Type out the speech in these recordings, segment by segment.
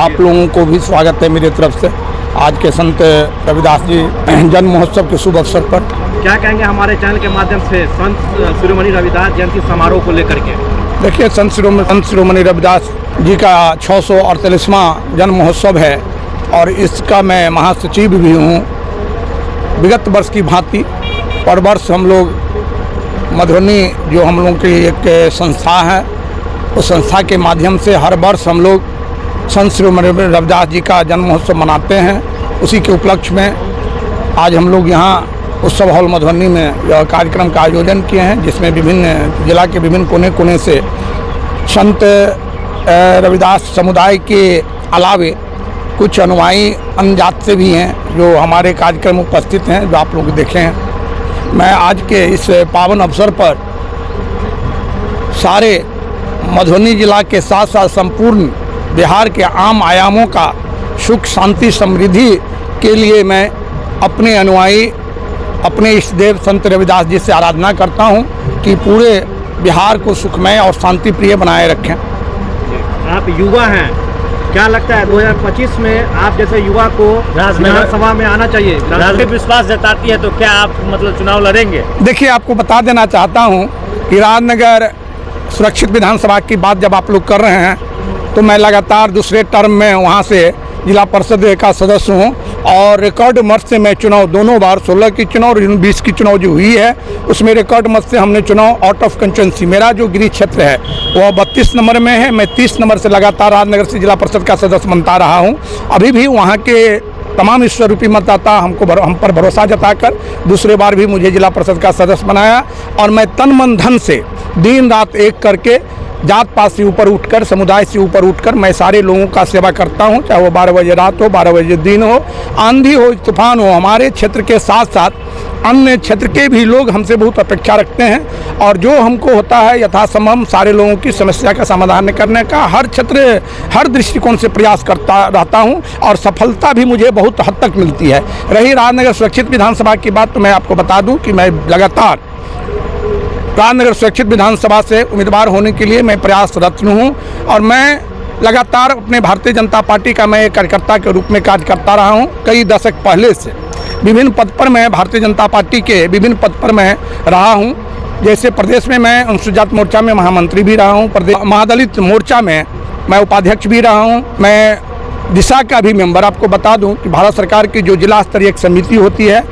आप लोगों को भी स्वागत है मेरी तरफ से आज के संत रविदास जी जन्म महोत्सव के शुभ अवसर पर। क्या कहेंगे हमारे चैनल के माध्यम से संत शिरोमणि रविदास जयंती समारोह को लेकर के? देखिए, संत शिरोमणि रविदास जी का 648वां जन्म महोत्सव है और इसका मैं महासचिव भी हूँ। विगत वर्ष की भांति पर वर्ष हम लोग मधुबनी जो हम लोगों की एक संस्था है, उस संस्था के माध्यम से हर वर्ष हम लोग संत शिरोमणि रविदास जी का जन्म महोत्सव मनाते हैं। उसी के उपलक्ष्य में आज हम लोग यहाँ उत्सव हॉल मधुबनी में यह कार्यक्रम का आयोजन किए हैं, जिसमें विभिन्न जिला के विभिन्न कोने कोने से संत रविदास समुदाय के अलावे कुछ अनुयायी अन्य जात से भी हैं जो हमारे कार्यक्रम में उपस्थित हैं, जो आप लोग देखे हैं। मैं आज के इस पावन अवसर पर सारे मधुबनी जिला के साथ साथ संपूर्ण बिहार के आम आयामों का सुख शांति समृद्धि के लिए मैं अपने अनुयायी अपने इष्ट देव संत रविदास जी से आराधना करता हूं कि पूरे बिहार को सुखमय और शांति प्रिय बनाए रखें। आप युवा हैं, क्या लगता है 2025 में आप जैसे युवा को विधानसभा में आना चाहिए? राजनीतिक विश्वास जताती है तो क्या आप मतलब चुनाव लड़ेंगे? देखिए, आपको बता देना चाहता हूं कि राजनगर सुरक्षित विधानसभा की बात जब आप लोग कर रहे हैं तो मैं लगातार दूसरे टर्म में वहां से जिला परिषद का सदस्य हूं और रिकॉर्ड मत से मैं चुनाव दोनों बार 16 की चुनाव और 20 की चुनाव जो हुई है उसमें रिकॉर्ड मत से हमने चुनाव आउट ऑफ कंस्टिट्यूंसी, मेरा जो गृह क्षेत्र है वह 32 नंबर में है। मैं 30 नंबर से लगातार राजनगर से जिला परिषद का सदस्य बनता रहा हूँ। अभी भी वहाँ के तमाम ईश्वर रूपी मतदाता हम पर भरोसा जताकर दूसरे बार भी मुझे जिला परिषद का सदस्य बनाया और मैं तन मन धन से दिन रात एक करके जात पात से ऊपर उठकर, समुदाय से ऊपर उठकर मैं सारे लोगों का सेवा करता हूं, चाहे वो 12 बजे रात हो, 12 बजे दिन हो, आंधी हो, तूफान हो। हमारे क्षेत्र के साथ साथ अन्य क्षेत्र के भी लोग हमसे बहुत अपेक्षा रखते हैं और जो हमको होता है यथासंभव सारे लोगों की समस्या का समाधान करने का हर क्षेत्र हर दृष्टिकोण से प्रयास करता रहता हूँ और सफलता भी मुझे बहुत हद तक मिलती है। रही राजनगर सुरक्षित विधानसभा की बात, तो मैं आपको बता दूँ कि मैं लगातार राजनगर सुरक्षित विधानसभा से उम्मीदवार होने के लिए मैं प्रयासरत हूँ और मैं लगातार अपने भारतीय जनता पार्टी का मैं एक कार्यकर्ता के रूप में कार्य करता रहा हूँ। कई दशक पहले से विभिन्न पद पर मैं भारतीय जनता पार्टी के विभिन्न पद पर मैं रहा हूँ। जैसे प्रदेश में मैं अनुसूचित जाति मोर्चा में महामंत्री भी रहा हूँ, प्रदेश महादलित मोर्चा में मैं उपाध्यक्ष भी रहा हूँ, मैं दिशा का भी मेंबर। आपको बता दूँ कि भारत सरकार की जो जिला स्तरीय एक समिति होती है,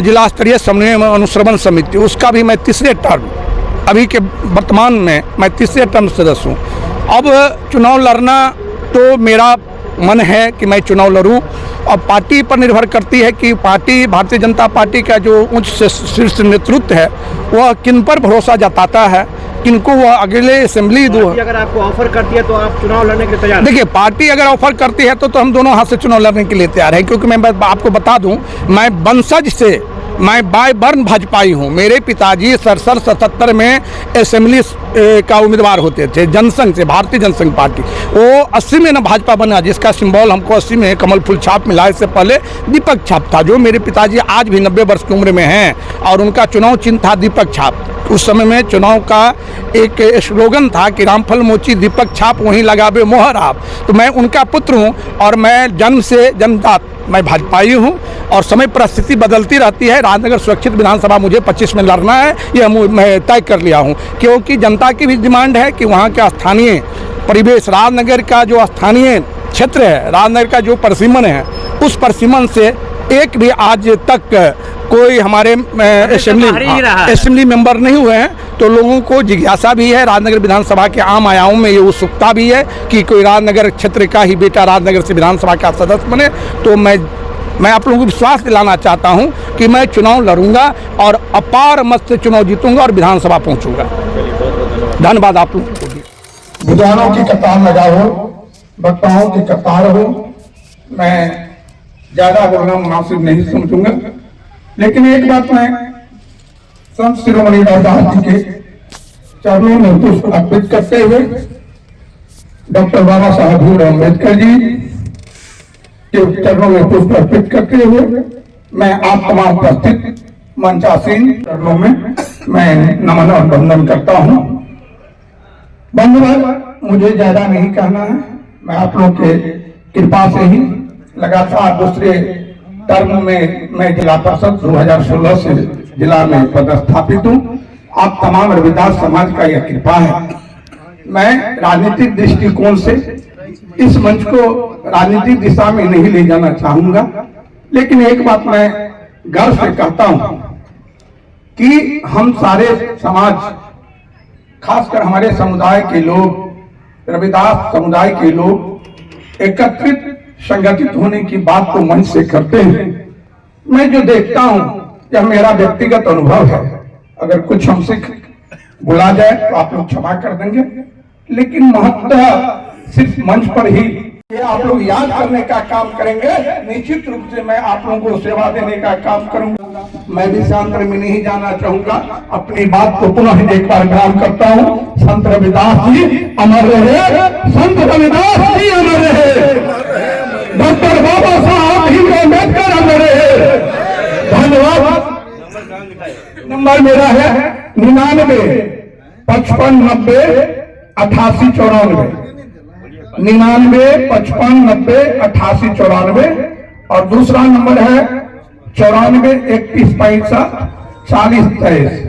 जिला स्तरीय समन्वय अनुश्रवण समिति, उसका भी मैं तीसरे टर्म अभी के वर्तमान में मैं तीसरे टर्म सदस्य हूँ। अब चुनाव लड़ना तो मेरा मन है कि मैं चुनाव लड़ूं और पार्टी पर निर्भर करती है कि पार्टी भारतीय जनता पार्टी का जो उच्च शीर्ष नेतृत्व है वह किन पर भरोसा जताता है, किनको वह अगले असेंबली अगर आपको ऑफर करती है तो आप चुनाव लड़ने के लिए तैयार? देखिए, पार्टी अगर ऑफर करती है तो हम दोनों हाथ से चुनाव लड़ने के लिए तैयार हैं, क्योंकि मैं आपको बता दूं मैं वंशज से मैं बाय बर्न भाजपाई हूँ। मेरे पिताजी 77 में असेंबली का उम्मीदवार होते थे जनसंघ से, भारतीय जनसंघ पार्टी। वो 80 में ना भाजपा बना, जिसका सिंबल हमको 80 में कमल फूल छाप मिला। इससे पहले दीपक छाप था, जो मेरे पिताजी आज भी 90 वर्ष की उम्र में हैं और उनका चुनाव चिन्ह था दीपक छाप। उस समय में चुनाव का एक स्लोगन था कि रामफल मोची दीपक छाप वहीं लगावे मोहर आप। तो मैं उनका पुत्र हूँ और मैं जन्म से जन्मजात मैं भाजपाई हूँ और समय परिस्थिति बदलती रहती है। राजनगर सुरक्षित विधानसभा मुझे 25 में लड़ना है, यह मैं तय कर लिया हूँ, क्योंकि जनता की भी डिमांड है कि वहाँ का स्थानीय परिवेश, राजनगर का जो स्थानीय क्षेत्र है, राजनगर का जो परिसीमन है, उस परिसीमन से एक भी आज तक कोई हमारे असेंबली मेंबर नहीं हुए हैं। तो लोगों को जिज्ञासा भी है, राजनगर विधानसभा के आम आयामों में ये उत्सुकता भी है कि कोई राजनगर क्षेत्र का ही बेटा राजनगर से विधानसभा का सदस्य बने। तो मैं आप लोगों को विश्वास दिलाना चाहता हूं कि मैं चुनाव लड़ूंगा और अपार मत से चुनाव जीतूंगा और विधानसभा पहुंचूंगा। धन्यवाद आप लोगों को भी। विद्वानों की कतार लगा हो, वक्ताओं की कतार हो, मैं ज्यादा बोलना मुनासिब नहीं समझूंगा, लेकिन एक बात मैं संत शिरोमणि रविदास जी के चरणों में पुष्प अर्पित करते हुए डॉक्टर बाबा साहब भीमराव अम्बेडकर जी के चरणों में पुष्प अर्पित करते हुए मैं आप तमाम उपस्थित मंचासीन चरणों में मैं नमन और वंदन करता हूँ। बंधुगण, मुझे ज्यादा नहीं कहना है, मैं आप लोग के कृपा से ही लगातार दूसरे टर्म में मैं जिला परिषद 2016 से जिला में पदस्थापित हूँ। आप तमाम रविदास समाज का यह कृपा है। मैं राजनीतिक दृष्टिकोण से इस मंच को राजनीतिक दिशा में नहीं ले जाना चाहूंगा, लेकिन एक बात मैं गर्व से कहता हूं कि हम सारे समाज, खासकर हमारे समुदाय के लोग, रविदास समुदाय के लोग एकत्रित संगठित होने की बात को मंच से करते हैं। मैं जो देखता हूं, यह मेरा व्यक्तिगत अनुभव है। अगर कुछ हमसे बुला जाए तो आप लोग क्षमा कर देंगे, लेकिन महत्व सिर्फ मंच पर ही ये आप लोग याद करने का काम करेंगे। निश्चित रूप से मैं आप लोगों को सेवा देने का काम करूंगा। मैं भी शांत में नहीं जाना चाहूंगा। अपनी बात को पुनः एक बार ग्राम करता हूं। संत रविदास जी अमर रहे, संत रविदास जी अमर रहे, डॉक्टर बाबा साहब भीमराव अम्बेडकर अमर रहे। धन्यवाद। नंबर मेरा है 99 55 90 88 94, 99 55 90 88 94, और दूसरा नंबर है 94 31 65 40 23।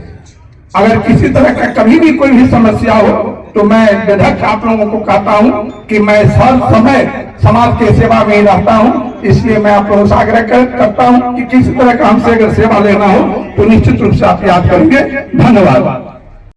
अगर किसी तरह का कभी भी कोई भी समस्या हो तो मैं बेधक आप लोगों को कहता हूं कि मैं हर समय समाज के सेवा में ही रहता हूं। इसलिए मैं आप लोगों से आग्रह करता हूं कि किसी तरह का हमसे अगर सेवा लेना हो तो निश्चित रूप से आप याद करेंगे। धन्यवाद।